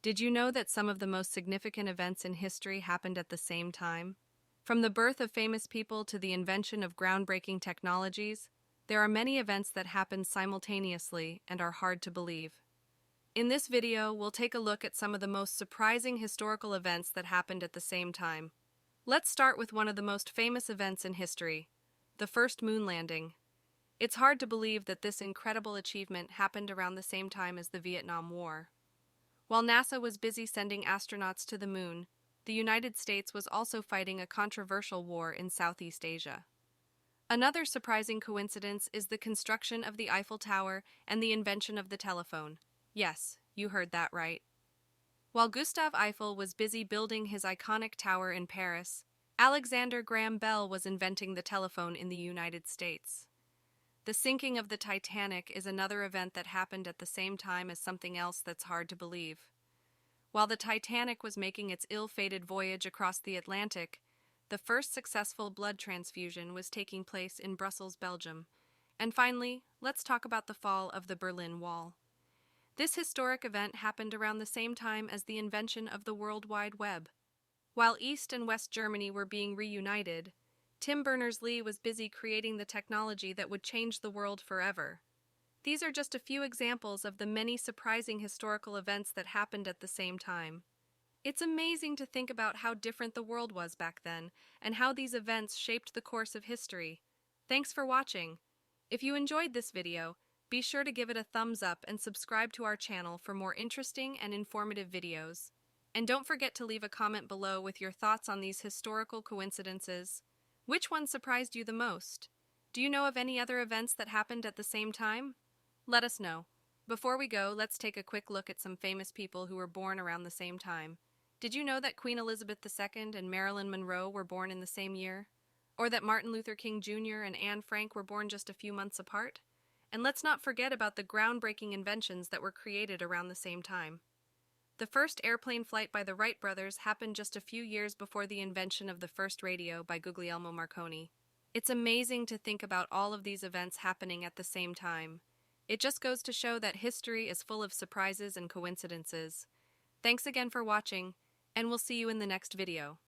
Did you know that some of the most significant events in history happened at the same time? From the birth of famous people to the invention of groundbreaking technologies, there are many events that happen simultaneously and are hard to believe. In this video, we'll take a look at some of the most surprising historical events that happened at the same time. Let's start with one of the most famous events in history, the first moon landing. It's hard to believe that this incredible achievement happened around the same time as the Vietnam War. While NASA was busy sending astronauts to the moon, the United States was also fighting a controversial war in Southeast Asia. Another surprising coincidence is the construction of the Eiffel Tower and the invention of the telephone. Yes, you heard that right. While Gustave Eiffel was busy building his iconic tower in Paris, Alexander Graham Bell was inventing the telephone in the United States. The sinking of the Titanic is another event that happened at the same time as something else that's hard to believe. While the Titanic was making its ill-fated voyage across the Atlantic, the first successful blood transfusion was taking place in Brussels, Belgium. And finally, let's talk about the fall of the Berlin Wall. This historic event happened around the same time as the invention of the World Wide Web. While East and West Germany were being reunited, Tim Berners-Lee was busy creating the technology that would change the world forever. These are just a few examples of the many surprising historical events that happened at the same time. It's amazing to think about how different the world was back then and how these events shaped the course of history. Thanks for watching. If you enjoyed this video, be sure to give it a thumbs up and subscribe to our channel for more interesting and informative videos. And don't forget to leave a comment below with your thoughts on these historical coincidences. Which one surprised you the most? Do you know of any other events that happened at the same time? Let us know. Before we go, let's take a quick look at some famous people who were born around the same time. Did you know that Queen Elizabeth II and Marilyn Monroe were born in the same year? Or that Martin Luther King Jr. and Anne Frank were born just a few months apart? And let's not forget about the groundbreaking inventions that were created around the same time. The first airplane flight by the Wright brothers happened just a few years before the invention of the first radio by Guglielmo Marconi. It's amazing to think about all of these events happening at the same time. It just goes to show that history is full of surprises and coincidences. Thanks again for watching, and we'll see you in the next video.